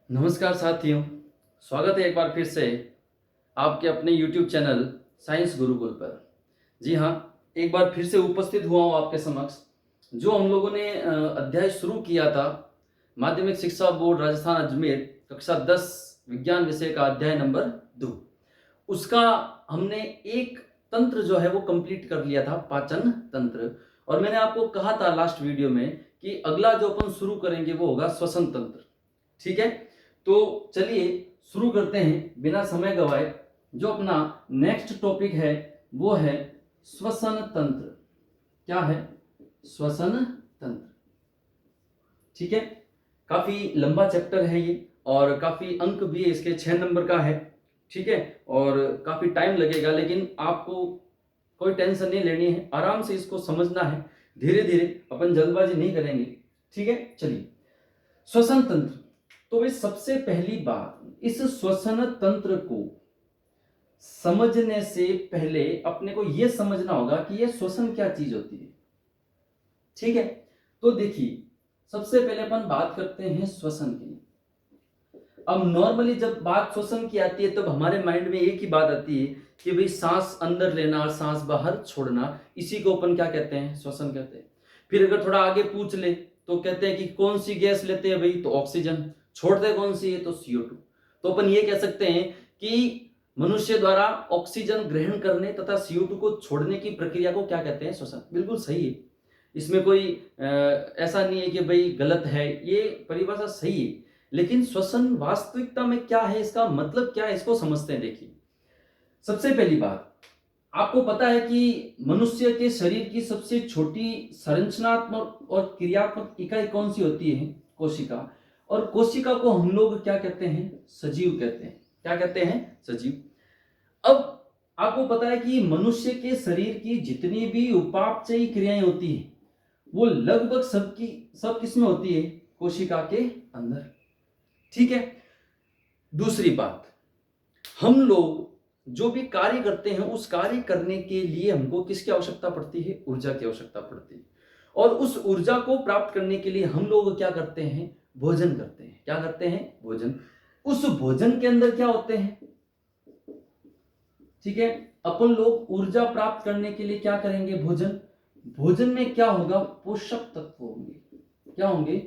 नमस्कार साथियों, स्वागत है एक बार फिर से आपके अपने YouTube चैनल साइंस गुरुकुल पर। जी हाँ, एक बार फिर से उपस्थित हुआ हूँ आपके समक्ष। जो हम लोगों ने अध्याय शुरू किया था, माध्यमिक शिक्षा बोर्ड राजस्थान अजमेर कक्षा 10 विज्ञान विषय का अध्याय नंबर 2, उसका हमने एक तंत्र जो है वो कंप्लीट कर लिया था, पाचन तंत्र। और मैंने आपको कहा था लास्ट वीडियो में कि अगला जो अपन शुरू करेंगे वो होगा श्वसन तंत्र। ठीक है, तो चलिए शुरू करते हैं बिना समय गवाए। जो अपना नेक्स्ट टॉपिक है वो है श्वसन तंत्र। क्या है? श्वसन तंत्र। ठीक है, काफी लंबा चैप्टर है ये और काफी अंक भी इसके 6 नंबर का है। ठीक है, और काफी टाइम लगेगा, लेकिन आपको कोई टेंशन नहीं लेनी है, आराम से इसको समझना है, धीरे धीरे, अपन जल्दबाजी नहीं करेंगे। ठीक है, चलिए श्वसन तंत्र। तो भाई सबसे पहली बात, इस श्वसन तंत्र को समझने से पहले अपने को यह समझना होगा कि यह श्वसन क्या चीज होती है। ठीक है, तो देखिए सबसे पहले अपन बात करते हैं श्वसन की। अब नॉर्मली जब बात श्वसन की आती है तब हमारे माइंड में एक ही बात आती है कि भाई सांस अंदर लेना और सांस बाहर छोड़ना, इसी को अपन क्या कहते हैं? श्वसन कहते हैं। फिर अगर थोड़ा आगे पूछ ले तो कहते हैं कि कौन सी गैस लेते हैं भाई? तो ऑक्सीजन। छोड़ते कौन सी है? तो CO2। तो अपन ये कह सकते हैं कि मनुष्य द्वारा ऑक्सीजन ग्रहण करने तथा CO2 को छोड़ने की प्रक्रिया को क्या कहते हैं? श्वसन। बिल्कुल सही है, इसमें कोई ऐसा नहीं है कि भाई गलत है, ये परिभाषा सही है। लेकिन श्वसन वास्तविकता में क्या है, इसका मतलब क्या है, इसको समझते हैं। देखिए सबसे पहली बात, आपको पता है कि मनुष्य के शरीर की सबसे छोटी संरचनात्मक और क्रियात्मक इकाई कौन सी होती है? कोशिका। और कोशिका को हम लोग क्या कहते हैं? सजीव कहते हैं। क्या कहते हैं? सजीव। अब आपको पता है कि मनुष्य के शरीर की जितनी भी उपापचयी क्रियाएं होती है वो लगभग सब किसमें होती है? कोशिका के अंदर। ठीक है, दूसरी बात, हम लोग जो भी कार्य करते हैं उस कार्य करने के लिए हमको किसकी आवश्यकता पड़ती है? ऊर्जा की आवश्यकता पड़ती है। और उस ऊर्जा को प्राप्त करने के लिए हम लोग क्या करते हैं? भोजन करते हैं। क्या करते हैं? भोजन। उस भोजन के अंदर क्या होते हैं? ठीक है, अपन लोग ऊर्जा प्राप्त करने के लिए क्या करेंगे? भोजन। भोजन में क्या होगा? पोषक तत्व होंगे। क्या होंगे?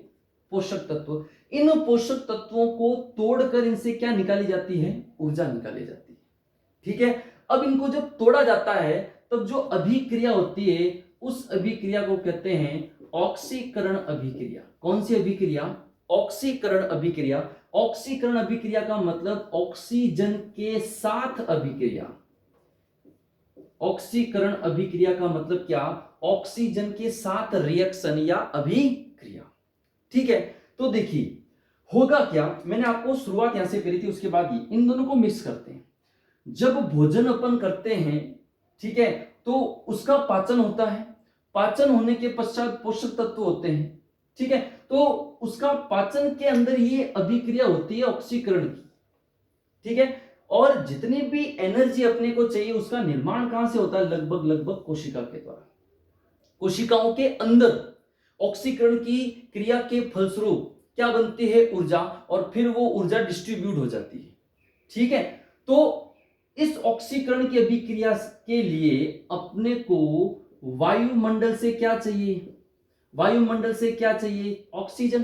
पोषक तत्व। इन पोषक तत्वों को तोड़कर इनसे क्या निकाली जाती है? ऊर्जा निकाली जाती है। ठीक है, अब इनको जब तोड़ा जाता है तब जो अभिक्रिया होती है उस अभिक्रिया को कहते हैं ऑक्सीकरण अभिक्रिया। कौन सी अभिक्रिया? ऑक्सीकरण अभिक्रिया। ऑक्सीकरण अभिक्रिया का मतलब ऑक्सीजन के साथ अभिक्रिया। ऑक्सीकरण अभिक्रिया का मतलब क्या? ऑक्सीजन के साथ रिएक्शन या अभिक्रिया। ठीक है, तो देखिए होगा क्या, मैंने आपको शुरुआत यहां से करी थी, उसके बाद ही इन दोनों को मिक्स करते हैं। जब भोजन अपन करते हैं, ठीक है, तो उसका पाचन होता है। पाचन होने के पश्चात पोषक तत्व होते हैं। ठीक है, तो उसका पाचन के अंदर ये अभिक्रिया होती है ऑक्सीकरण की। ठीक है, और जितनी भी एनर्जी अपने को चाहिए उसका निर्माण कहां से होता है? लगभग कोशिका के द्वारा। कोशिकाओं के अंदर ऑक्सीकरण की क्रिया के फलस्वरूप क्या बनती है? ऊर्जा। और फिर वो ऊर्जा डिस्ट्रीब्यूट हो जाती है। ठीक है, तो इस ऑक्सीकरण की अभिक्रिया के लिए अपने को वायुमंडल से क्या चाहिए? वायुमंडल से क्या चाहिए? ऑक्सीजन।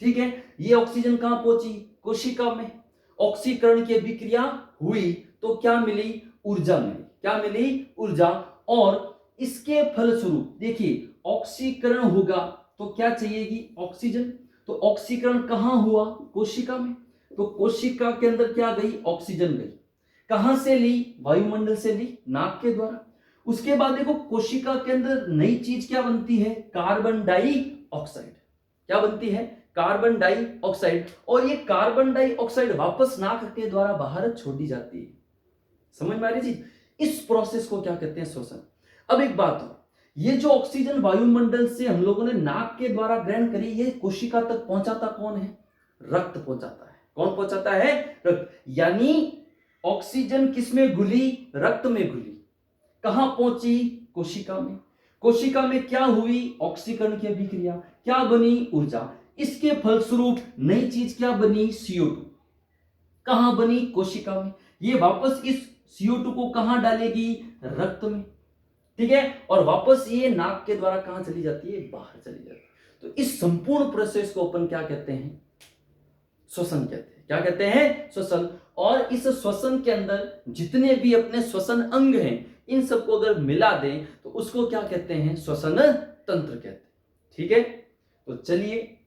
ठीक है, ये ऑक्सीजन कहां पहुंची? कोशिका में। ऑक्सीकरण की अभिक्रिया हुई तो क्या मिली? ऊर्जा मिली। क्या मिली? ऊर्जा। और इसके फलस्वरूप देखिए ऑक्सीकरण होगा तो क्या चाहिएगी? ऑक्सीजन। तो ऑक्सीकरण कहां हुआ? कोशिका में। तो कोशिका के अंदर क्या गई? ऑक्सीजन गई। कहां से ली? वायुमंडल से ली, नाक के द्वारा। उसके बाद देखो कोशिका के अंदर नई चीज क्या बनती है? Carbon dioxide. क्या बनती है? Carbon dioxide. और ये कार्बन डाइऑक्साइड वापस नाक के द्वारा बाहर छोड़ दी जाती है। समझ में आ रही चीज? इस प्रोसेस को क्या कहते हैं? श्वसन। अब एक बात हो, ये जो ऑक्सीजन वायुमंडल से हम लोगों ने नाक के द्वारा ग्रहण करी, ये कोशिका तक पहुंचाता कौन है? रक्त पहुंचाता है। कौन पहुंचाता है? रक्त। यानी ऑक्सीजन किसमें घुली? रक्त में घुली। कहां पहुंची? कोशिका में। कोशिका में क्या हुई? ऑक्सीकरण की अभिक्रिया। क्या बनी? ऊर्जा। इसके फलस्वरूप नई चीज क्या बनी, CO2। कहां बनी, कोशिका में। ये वापस इस CO2 को कहां डालेगी, रक्त में, ठीक है। और वापस ये नाक के द्वारा कहां चली जाती है, बाहर चली जाती है। तो इस संपूर्ण प्रोसेस को अपन क्या कहते हैं, श्वसन कहते हैं। क्या कहते हैं, श्वसन। और इस श्वसन के अंदर जितने भी अपने श्वसन अंग हैं, इन सबको अगर मिला दें तो उसको क्या कहते हैं, श्वसन तंत्र कहते हैं, ठीक है। तो चलिए,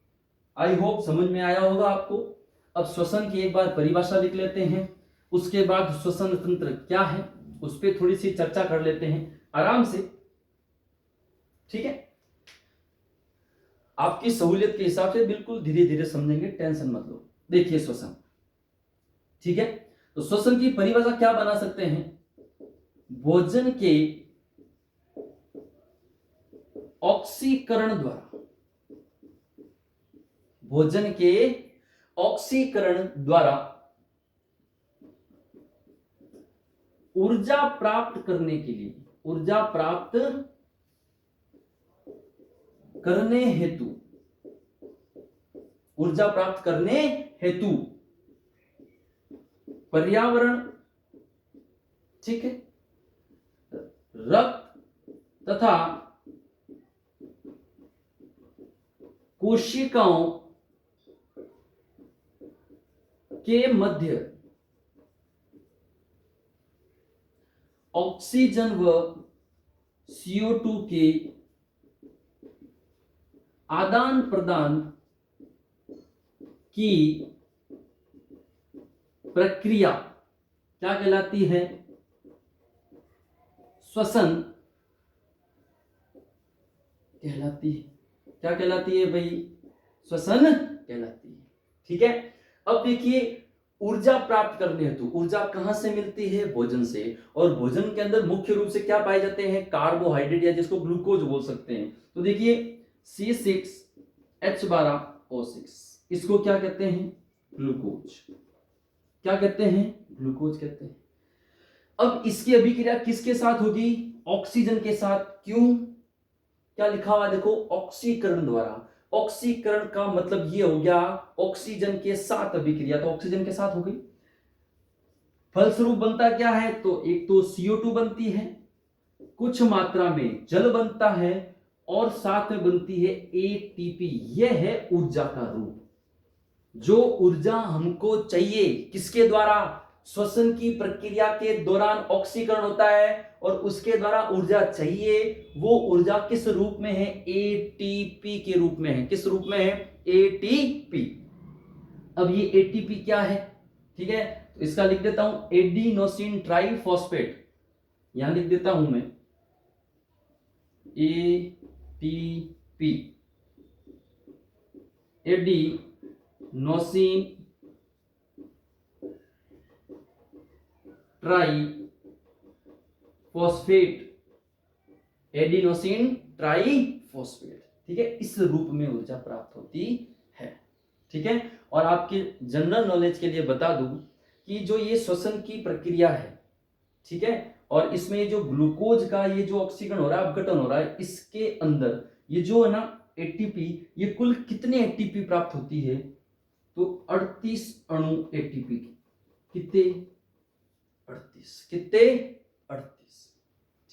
आई होप समझ में आया होगा आपको। अब श्वसन की एक बार परिभाषा लिख लेते हैं, उसके बाद श्वसन तंत्र क्या है उस पर थोड़ी सी चर्चा कर लेते हैं आराम से, ठीक है। आपकी सहूलियत के हिसाब से बिल्कुल धीरे धीरे समझेंगे, टेंशन मत लो। देखिए श्वसन, ठीक है। तो श्वसन की परिभाषा क्या बना सकते हैं, भोजन के ऑक्सीकरण द्वारा, भोजन के ऑक्सीकरण द्वारा ऊर्जा प्राप्त करने के लिए, ऊर्जा प्राप्त करने हेतु, ऊर्जा प्राप्त करने हेतु पर्यावरण, ठीक है, रक्त तथा कोशिकाओं के मध्य ऑक्सीजन व CO2 के आदान प्रदान की प्रक्रिया क्या कहलाती है, श्वसन कहलाती है। क्या कहलाती है भाई, श्वसन कहलाती है, ठीक है। अब देखिए, ऊर्जा प्राप्त करने हेतु ऊर्जा कहां से मिलती है, भोजन से। और भोजन के अंदर मुख्य रूप से क्या पाए जाते हैं, कार्बोहाइड्रेट या जिसको ग्लूकोज बोल सकते हैं। तो देखिए C6H12O6, इसको क्या कहते हैं, ग्लूकोज। क्या कहते हैं, ग्लूकोज कहते हैं। अब इसकी अभिक्रिया किसके साथ होगी, ऑक्सीजन के साथ। क्यों, क्या लिखा हुआ देखो, ऑक्सीकरण द्वारा। ऑक्सीकरण का मतलब ये हो गया ऑक्सीजन के साथ अभिक्रिया, तो ऑक्सीजन के साथ हो गई। फलस्वरूप बनता क्या है, तो एक तो CO2 बनती है, कुछ मात्रा में जल बनता है, और साथ में बनती है ATP। यह है ऊर्जा का रूप। जो ऊर्जा हमको चाहिए, किसके द्वारा, श्वसन की प्रक्रिया के दौरान ऑक्सीकरण होता है और उसके द्वारा ऊर्जा चाहिए, वो ऊर्जा किस रूप में है, ATP के रूप में है। किस रूप में है, ATP। अब ये ATP क्या है, ठीक है, तो इसका लिख देता हूं एडिनोसिन ट्राइफॉस्फेट, यहां लिख देता हूं मैं ATP, adenosine triphosphate, adenosine triphosphate, ठीक है। इस रूप में ऊर्जा प्राप्त होती है, ठीक है। और आपके जनरल नॉलेज के लिए बता दूं कि जो ये श्वसन की प्रक्रिया है, ठीक है, और इसमें ये जो ग्लूकोज का ये जो ऑक्सीकरण हो रहा है, अपघटन हो रहा है, इसके अंदर ये जो है ना ATP, ये कुल कितने ATP प्राप्त होती है, तो 38 अणु ATP की। कितने, 38, कितने, 38,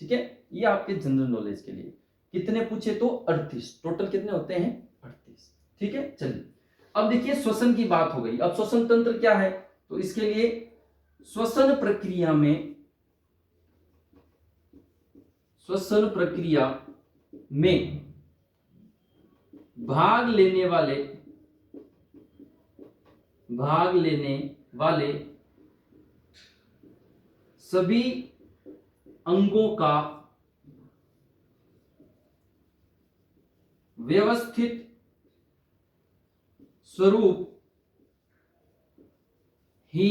ठीक है। ये आपके जनरल नॉलेज के लिए, कितने पूछे तो 38, टोटल कितने होते हैं, 38, ठीक है। चलिए, अब देखिए श्वसन की बात हो गई। अब श्वसन तंत्र क्या है, तो इसके लिए श्वसन प्रक्रिया में भाग लेने वाले सभी अंगों का व्यवस्थित स्वरूप ही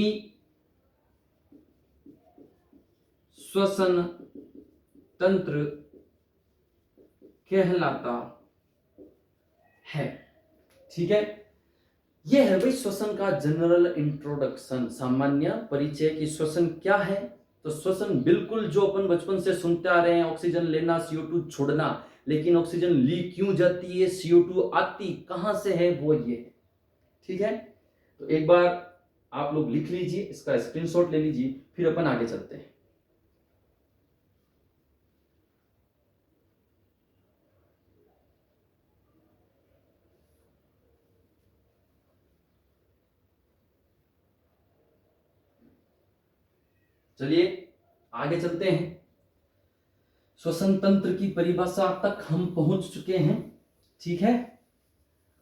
श्वसन तंत्र कहलाता है, ठीक है। यह है भाई श्वसन का जनरल इंट्रोडक्शन, सामान्य परिचय की श्वसन क्या है। तो श्वसन बिल्कुल जो अपन बचपन से सुनते आ रहे हैं, ऑक्सीजन लेना, CO2 छोड़ना, लेकिन ऑक्सीजन लीक क्यों जाती है, CO2 आती कहां से है, वो ये है। ठीक है, तो एक बार आप लोग लिख लीजिए, इसका स्क्रीनशॉट ले लीजिए, फिर अपन आगे चलते हैं। चलिए आगे चलते हैं। श्वसन तंत्र की परिभाषा तक हम पहुंच चुके हैं। ठीक है,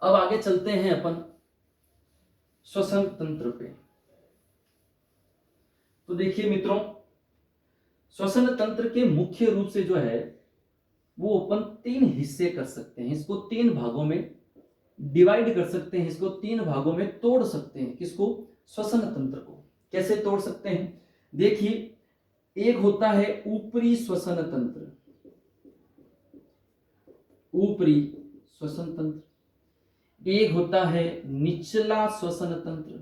अब आगे चलते हैं अपन श्वसन तंत्र पे। तो देखिए मित्रों, श्वसन तंत्र के मुख्य रूप से जो है वो अपन 3 हिस्से कर सकते हैं, इसको 3 भागों में डिवाइड कर सकते हैं, इसको 3 भागों में तोड़ सकते हैं। किसको? श्वसन तंत्र को। कैसे तोड़ सकते हैं? देखिए, एक होता है ऊपरी श्वसन तंत्र, ऊपरी श्वसन तंत्र। एक होता है निचला श्वसन तंत्र,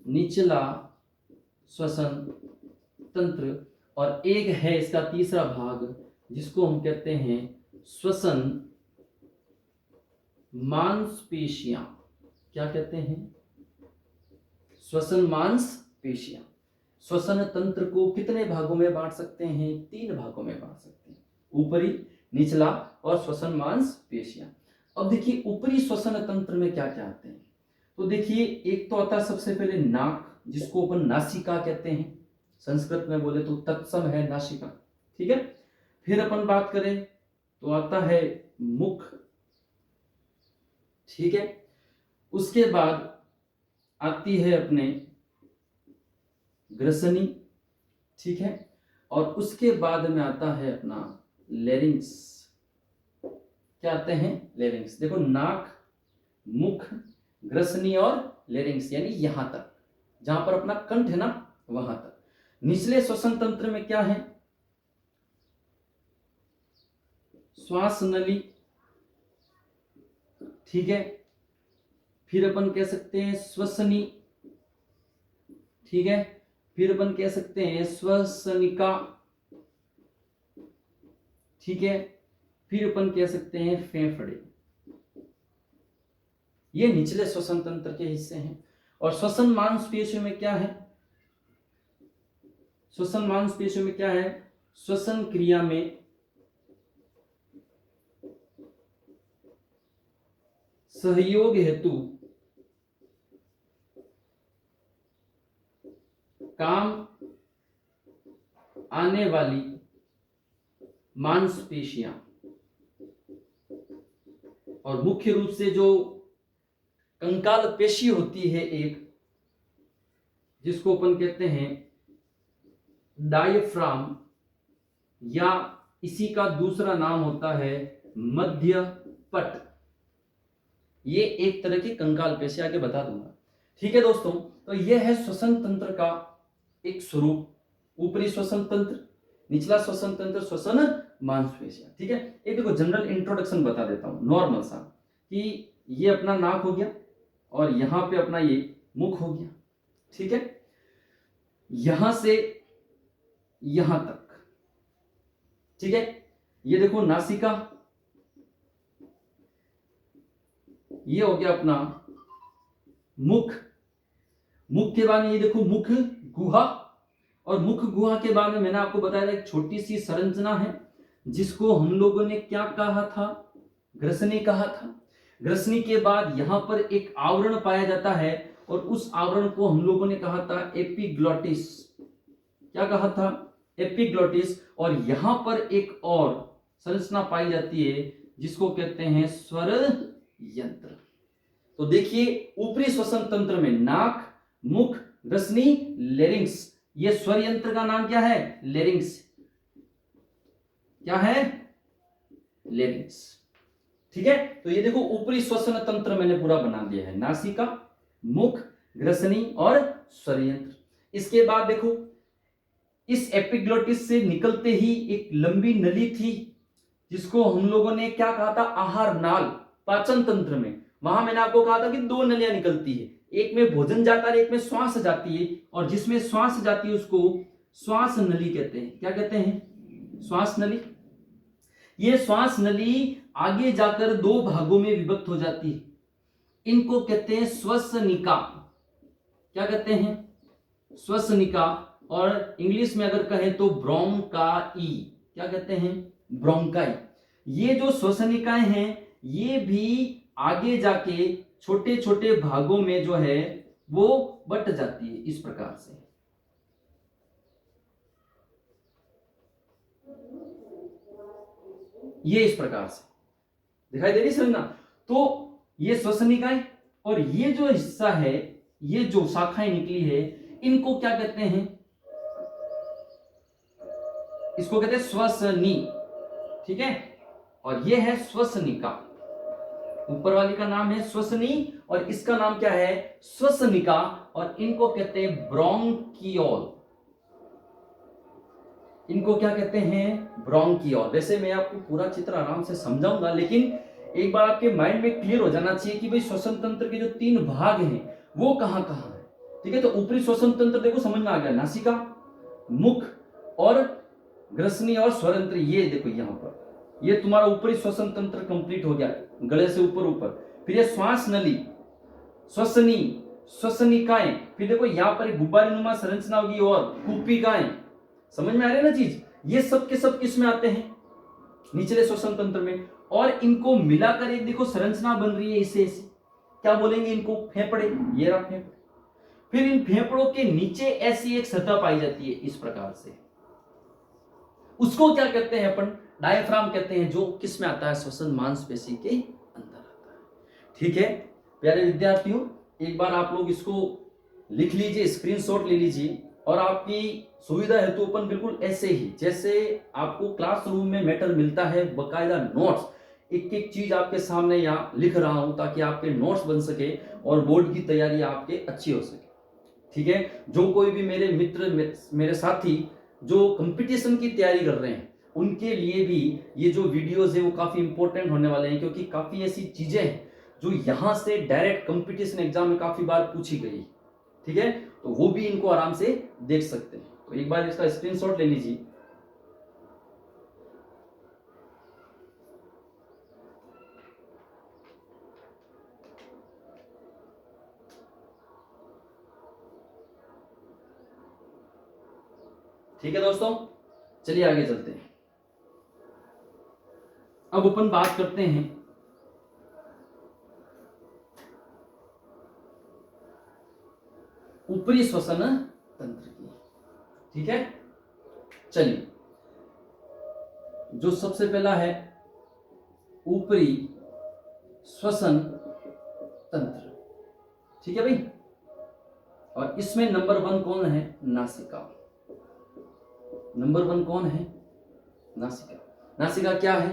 निचला श्वसन तंत्र। और एक है इसका तीसरा भाग, जिसको हम कहते हैं श्वसन मांसपेशियां। क्या कहते हैं? श्वसन मांसपेशियां। श्वसन तंत्र को कितने भागों में बांट सकते हैं? 3 भागों में बांट सकते हैं, ऊपरी, निचला और श्वसन मांसपेशियां। अब देखिए ऊपरी श्वसन तंत्र में क्या क्या आते हैं। तो देखिए, एक तो आता है सबसे पहले नाक, जिसको अपन नासिका कहते हैं, संस्कृत में बोले तो तत्सम है नासिका। ठीक है, फिर अपन बात करें तो आता है मुख। ठीक है, उसके बाद आती है अपने ग्रसनी। ठीक है, और उसके बाद में आता है अपना लेरिंग्स। क्या आते हैं? लेरिंग्स। देखो, नाक, मुख, ग्रसनी और लेरिंग्स, यानी यहां तक, जहां पर अपना कंठ है ना, वहां तक। निचले श्वसन तंत्र में क्या है? श्वास नली। ठीक है, फिर अपन कह सकते हैं श्वसनी। ठीक है, फिर अपन कह सकते हैं श्वसनिका। ठीक है, फिर अपन कह सकते हैं फेफड़े। ये निचले श्वसन तंत्र के हिस्से हैं। और श्वसन मांसपेशियों में क्या है? श्वसन मांसपेशियों में क्या है? श्वसन क्रिया में सहयोग हेतु काम आने वाली मांसपेशियां, और मुख्य रूप से जो कंकाल पेशी होती है एक, जिसको अपन कहते हैं डायफ्राम, या इसी का दूसरा नाम होता है मध्य पट। ये एक तरह की कंकाल पेशी, आगे बता दूंगा। ठीक है दोस्तों, तो यह है श्वसन तंत्र का एक स्वरूप, ऊपरी श्वसन तंत्र, निचला श्वसन तंत्र, श्वसन मांसपेशियां। ठीक है, एक देखो जनरल इंट्रोडक्शन बता देता हूं, नॉर्मल सा, कि ये अपना नाक हो गया और यहां पे अपना ये मुख हो गया। ठीक है, यहां से यहां तक। ठीक है, ये देखो नासिका, ये हो गया अपना मुख। मुख के बाद में ये देखो मुख गुहा, और मुख गुहा के बाद में मैंने आपको बताया था एक छोटी सी संरचना है, जिसको हम लोगों ने क्या कहा था? ग्रसनी कहा था। ग्रसनी के बाद यहां पर एक आवरण पाया जाता है, और उस आवरण को हम लोगों ने कहा था एपिग्लॉटिस। क्या कहा था? एपिग्लॉटिस। और यहां पर एक और संरचना पाई जाती है, जिसको कहते हैं स्वर यंत्र। तो देखिए, ऊपरी श्वसन तंत्र में नाक, मुख, ग्रसनी, लेरिंग्स। ये स्वर यंत्र का नाम क्या है? लेरिंग्स। क्या है? लेरिंग्स। ठीक है, तो ये देखो ऊपरी श्वसन तंत्र मैंने पूरा बना दिया है, नासिका, मुख, ग्रसनी और स्वर यंत्र। इसके बाद देखो, इस एपिग्लॉटिस से निकलते ही एक लंबी नली थी, जिसको हम लोगों ने क्या कहा था? आहार नाल। पाचन तंत्र में वहां मैंने आपको कहा था कि 2 नलियां निकलती है, एक में भोजन जाता है, एक में श्वास जाती है, और जिसमें श्वास जाती है उसको श्वास नली कहते हैं। क्या कहते हैं? श्वास नली। ये श्वास नली आगे जाकर दो भागों में विभक्त हो जाती है, इनको कहते हैं श्वसनिका। क्या कहते हैं? श्वसनिका। और इंग्लिश में अगर कहें तो ब्रोंकाई। क्या कहते हैं? ब्रोंकाई। ये जो श्वसनिकाएं हैं ये भी आगे जाके छोटे छोटे भागों में जो है वो बट जाती है इस प्रकार से। ये इस प्रकार से दिखाई दे रही समझना। तो ये श्वसनिकाएं और ये जो हिस्सा है, ये जो शाखाएं निकली है, इनको क्या कहते हैं? इसको कहते हैं श्वसनी। ठीक है, और ये है श्वसनिका। ऊपर वाली का नाम है श्वसनी और इसका नाम क्या है? श्वसनिका। और इनको कहते हैं ब्रोंकियोल। इनको क्या कहते हैं? ब्रोंकियोल। वैसे मैं आपको पूरा चित्र आराम से समझाऊंगा, लेकिन एक बार आपके माइंड में क्लियर हो जाना चाहिए कि भाई श्वसन तंत्र के जो 3 भाग हैं वो कहां कहां है। ठीक है, तो ऊपरी श्वसन तंत्र देखो समझ में आ गया, नासिका, मुख और ग्रसनी और स्वरंत्र। ये देखो यहां पर ये तुम्हारा ऊपरी श्वसन तंत्र कंप्लीट हो गया, गले से ऊपर ऊपर। फिर ये श्वास नली, श्वसनी, श्वसनिकाएं। फिर देखो यहां पर गुब्बारे नुमा संरचना होगी और कूपिकाएं। समझ में आ रही है ना चीज? ये सब के सब किस में आते हैं? निचले श्वसन तंत्र में। और इनको मिलाकर एक देखो संरचना बन रही है इसे ऐसे। क्या बोलेंगे इनको? फेफड़े। ये रहा फेफड़े। फिर इन फेफड़ों के नीचे ऐसी एक सतह पाई जाती है इस प्रकार से, उसको क्या कहते हैं अपन? डायफ्राम कहते हैं, जो किस में आता है? श्वसन मांसपेशी के अंदर आता है। ठीक है प्यारे विद्यार्थियों, एक बार आप लोग इसको लिख लीजिए, स्क्रीनशॉट ले लीजिए, और आपकी सुविधा हेतु अपन बिल्कुल ऐसे ही जैसे आपको क्लासरूम में मैटर मिलता है बकायदा नोट्स, एक एक चीज आपके सामने यहाँ लिख रहा हूं ताकि आपके नोट्स बन सके और बोर्ड की तैयारी आपके अच्छी हो सके। ठीक है, जो कोई भी मेरे मित्र मेरे साथी जो कंपटीशन की तैयारी कर रहे हैं उनके लिए भी ये जो वीडियोस है वो काफी इंपॉर्टेंट होने वाले हैं, क्योंकि काफी ऐसी चीजें हैं जो यहां से डायरेक्ट कंपटीशन एग्जाम में काफी बार पूछी गई। ठीक है, तो वो भी इनको आराम से देख सकते हैं। तो एक बार इसका स्क्रीनशॉट ले लीजिए। ठीक है दोस्तों, चलिए आगे चलते हैं। अब अपन बात करते हैं ऊपरी श्वसन तंत्र की। ठीक है, चलिए जो सबसे पहला है ऊपरी श्वसन तंत्र। ठीक है भाई, और इसमें नंबर 1 कौन है? नासिका। नंबर 1 कौन है? नासिका। नासिका क्या है?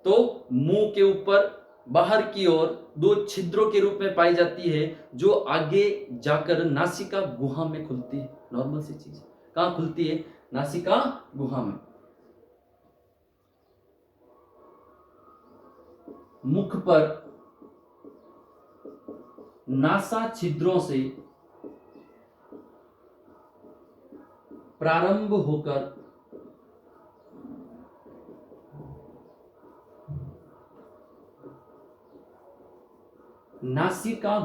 तो मुंह के ऊपर बाहर की ओर 2 छिद्रों के रूप में पाई जाती है, जो आगे जाकर नासिका गुहा में खुलती है। नॉर्मल सी चीज, कहां खुलती है? नासिका गुहा में। मुख पर नासा छिद्रों से प्रारंभ होकर नासिका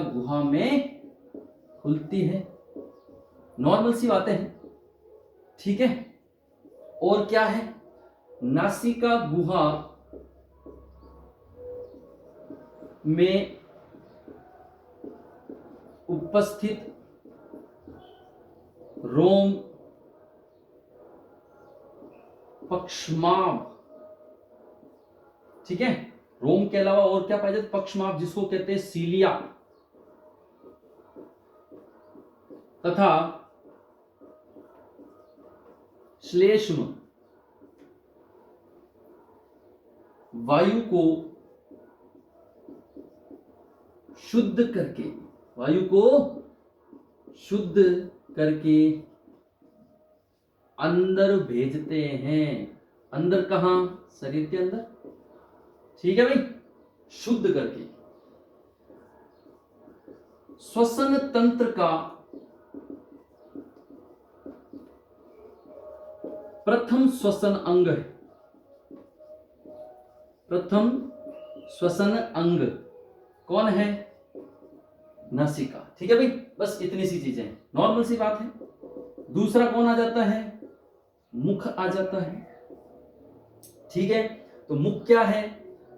गुहा में खुलती है। नॉर्मल सी बातें हैं। ठीक है, और क्या है? नासिका गुहा में उपस्थित रोम पक्ष्माभ। ठीक है, रोम के अलावा और क्या पाया जाता? पक्ष्माभ, जिसको कहते हैं सीलिया, तथा श्लेष्म वायु को शुद्ध करके अंदर भेजते हैं। अंदर कहां? शरीर के अंदर। ठीक है भाई, शुद्ध करके। श्वसन तंत्र का प्रथम श्वसन अंग है। प्रथम श्वसन अंग कौन है? नासिका। ठीक है भाई, बस इतनी सी चीजें हैं, नॉर्मल सी बात है। दूसरा कौन आ जाता है? मुख आ जाता है। ठीक है, तो मुख क्या है?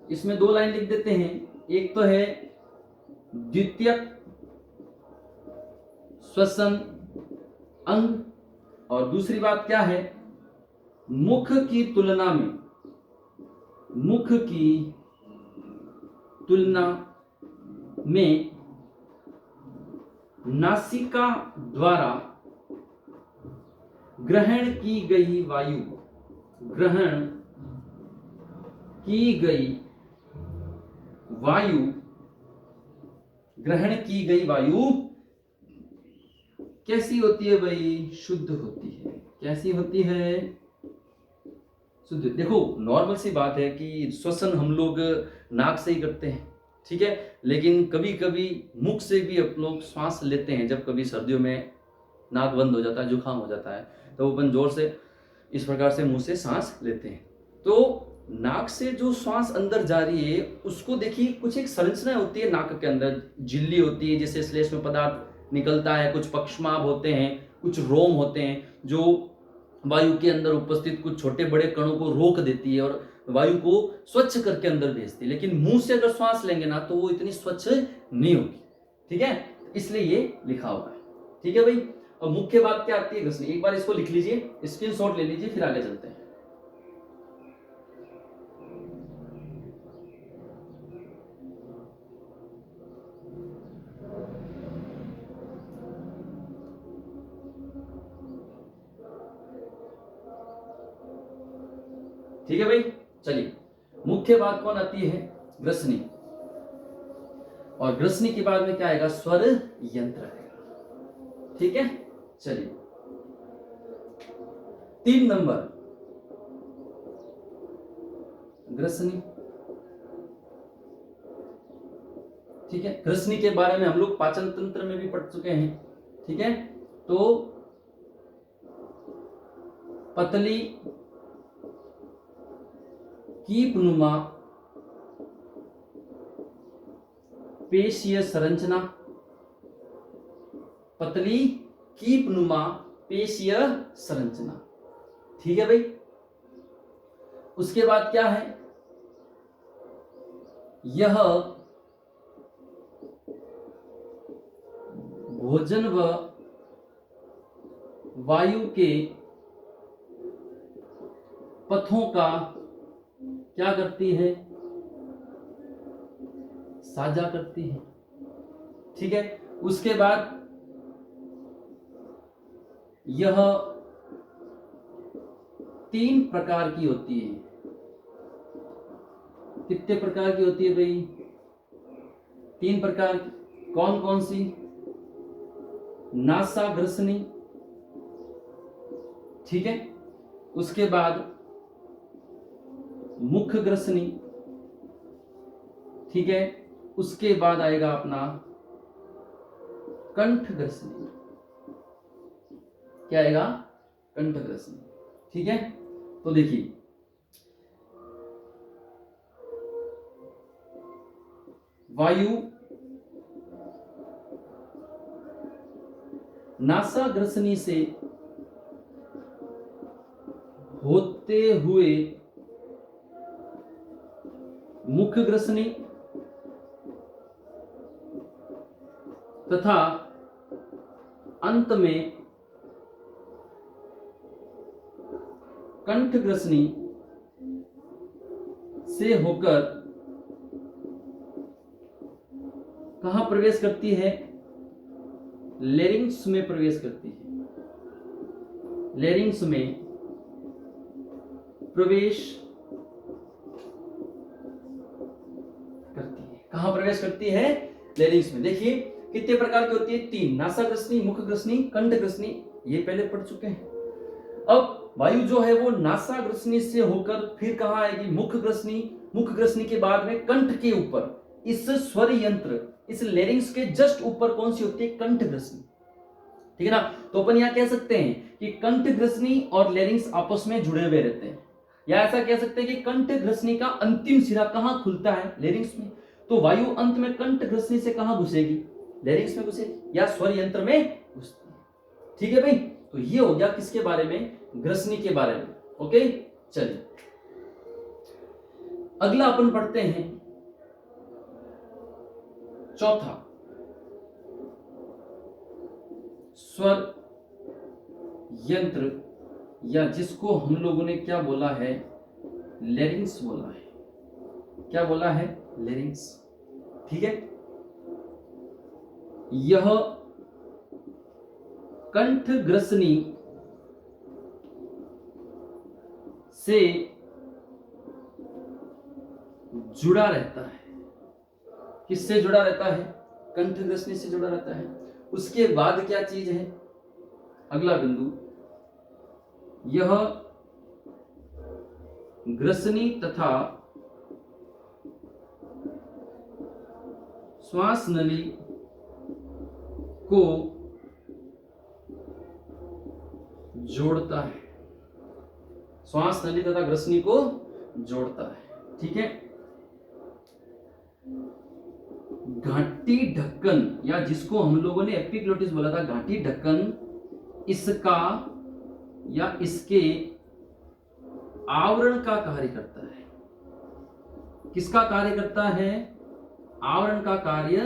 इसमें दो लाइन लिख देते हैं। एक तो है द्वितीय श्वसन अंग, और दूसरी बात क्या है? मुख की तुलना में, मुख की तुलना में नासिका द्वारा ग्रहण की गई वायु, ग्रहण की गई वायु, ग्रहण की गई वायु कैसी होती है भाई? शुद्ध होती है। कैसी होती है? शुद्ध। देखो नॉर्मल सी बात है कि श्वसन हम लोग नाक से ही करते हैं, ठीक है, लेकिन कभी कभी मुख से भी आप लोग श्वास लेते हैं। जब कभी सर्दियों में नाक बंद हो जाता है, जुकाम हो जाता है, तो अपन जोर से इस प्रकार से मुंह से सांस लेते हैं। तो नाक से जो श्वास अंदर जा रही है उसको देखिए, कुछ एक संरचना होती है नाक के अंदर, झिल्ली होती है जिससे श्लेष्म पदार्थ निकलता है, कुछ पक्षमाभ होते हैं, कुछ रोम होते हैं जो वायु के अंदर उपस्थित कुछ छोटे बड़े कणों को रोक देती है और वायु को स्वच्छ करके अंदर भेजती है। लेकिन मुंह से अगर श्वास लेंगे ना तो वो इतनी स्वच्छ नहीं होगी। ठीक है, इसलिए ये लिखा हुआ है। ठीक है भाई, और मुख्य बात क्या आती है? ग्रसनी। एक बार इसको लिख लीजिए, स्क्रीनशॉट ले लीजिए, फिर आगे चलते हैं। ठीक है भाई, चलिए मुख्य बात कौन आती है? ग्रसनी। और ग्रसनी के बाद में क्या आएगा? स्वर यंत्र आएगा। ठीक है, चलिए 3 नंबर ग्रसनी। ठीक है, ग्रसनी के बारे में हम लोग पाचन तंत्र में भी पढ़ चुके हैं। ठीक है, तो पतली कीपनुमा पेशीय संरचना, पतली कीपनुमा पेशीय संरचना। ठीक है भाई, उसके बाद क्या है? यह भोजन व वायु के पथों का क्या करती है? साझा करती है। ठीक है, उसके बाद यह 3 प्रकार की होती है। कितने प्रकार की होती है भाई? 3 प्रकार की। कौन कौन सी? नासा ग्रसनी। ठीक है, उसके बाद मुख ग्रसनी। ठीक है, उसके बाद आएगा अपना कंठ ग्रसनी। क्या आएगा? कंठ ग्रसनी। ठीक है, तो देखिए वायु नासा ग्रसनी से होते हुए मुख ग्रसनी तथा अंत में कंठ ग्रसनी से होकर कहां प्रवेश करती है? लेरिंग्स में प्रवेश करती है। लेरिंग्स में प्रवेश करती है। कहां प्रवेश करती है? लेरिंग्स में। देखिए कितने प्रकार की होती है? 3। नासा ग्रसनी, मुख ग्रसनी, कंठ ग्रसनी, ये पहले पढ़ चुके हैं। अब वायु जो है वो नासा ग्रसनी से होकर फिर कहां आएगी? मुख ग्रसनी। मुख ग्रसनी के बाद में कंठ के ऊपर इस स्वर यंत्र, इस लेरिंग्स के जस्ट ऊपर कौन सी होती है? कंठ ग्रसनी। ठीक है ना। तो अपन यहाँ कह सकते हैं कि कंठ ग्रसनी और लेरिंग्स आपस में जुड़े हुए रहते हैं, या ऐसा कह सकते हैं कि कंठ ग्रसनी का अंतिम सिरा कहाँ खुलता है, लेरिंग्स में। तो वायु अंत में कंठ ग्रसनी से कहाँ घुसेगी, लेरिंग्स में घुसेगी या स्वर यंत्र में घुसती है। ठीक है भाई, तो ये हो गया किसके बारे में, ग्रसनी के बारे में। ओके, चलिए अगला अपन पढ़ते हैं चौथा, स्वर यंत्र, या जिसको हम लोगों ने क्या बोला है, लेरिंग्स बोला है। क्या बोला है, लेरिंग्स। ठीक है, यह कंठ ग्रसनी से जुड़ा रहता है। किससे जुड़ा रहता है, कंठ ग्रसनी से जुड़ा रहता है। उसके बाद क्या चीज है, अगला बिंदु, यह ग्रसनी तथा श्वास नली को जोड़ता है। श्वास नली तथा ग्रसनी को जोड़ता है। ठीक है, घाटी ढक्कन, या जिसको हम लोगों ने एपिग्लोटिस बोला था, घाटी ढक्कन इसका या इसके आवरण का कार्य करता है। किसका कार्य करता है, आवरण का कार्य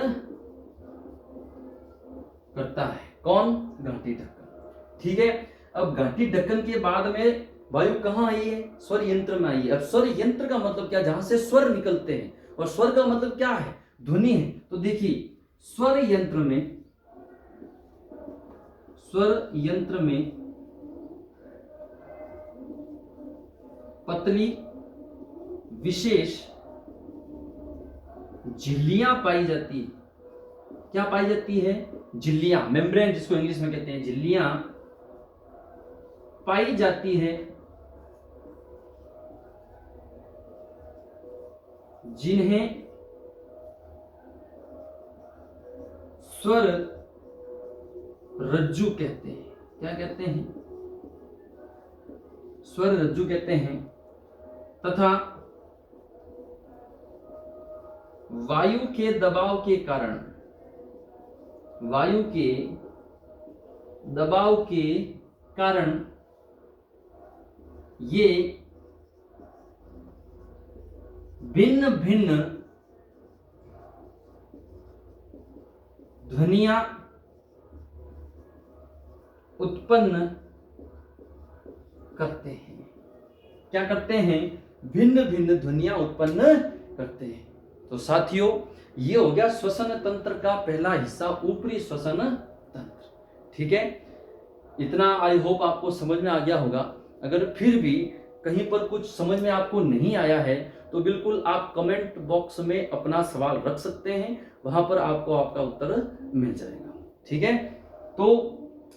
करता है। कौन, घाटी ढक्कन। ठीक है, अब घाटी ढक्कन के बाद में वायु कहां आई है, स्वर यंत्र में आई है। अब स्वर यंत्र का मतलब क्या, जहां से स्वर निकलते हैं, और स्वर का मतलब क्या है, ध्वनि है। तो देखिए स्वर यंत्र में पतली विशेष झिल्लियां पाई जाती है। क्या पाई जाती है, झिल्लियां, मेम्ब्रेन जिसको इंग्लिश में कहते हैं, झिल्लियां पाई जाती है, जिन्हें स्वर रज्जु कहते हैं। क्या कहते हैं, स्वर रज्जु कहते हैं। तथा वायु के दबाव के कारण, वायु के दबाव के कारण ये भिन्न भिन्न ध्वनियां उत्पन्न करते हैं। क्या करते हैं, भिन्न भिन्न ध्वनियां उत्पन्न करते हैं। तो साथियों, ये हो गया श्वसन तंत्र का पहला हिस्सा, ऊपरी श्वसन तंत्र। ठीक है, इतना आई होप आपको समझ में आ गया होगा। अगर फिर भी कहीं पर कुछ समझ में आपको नहीं आया है तो बिल्कुल आप कमेंट बॉक्स में अपना सवाल रख सकते हैं, वहां पर आपको आपका उत्तर मिल जाएगा। ठीक है, तो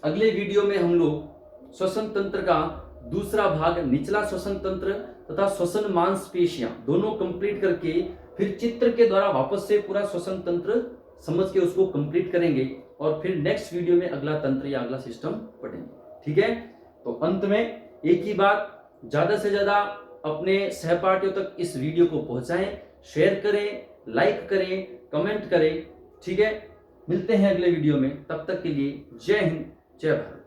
अगले वीडियो में हम लोग श्वसन तंत्र का दूसरा भाग, निचला श्वसन तंत्र तथा श्वसन मांसपेशियां दोनों कंप्लीट करके फिर चित्र के द्वारा वापस से पूरा श्वसन तंत्र समझ के उसको कंप्लीट करेंगे, और फिर नेक्स्ट वीडियो में अगला तंत्र या अगला सिस्टम पढ़ेंगे। ठीक है, तो अंत में एक ही बात, ज्यादा से ज्यादा अपने सहपाठियों तक इस वीडियो को पहुंचाएं, शेयर करें, लाइक करें, कमेंट करें। ठीक है, मिलते हैं अगले वीडियो में, तब तक के लिए जय हिंद, जय भारत।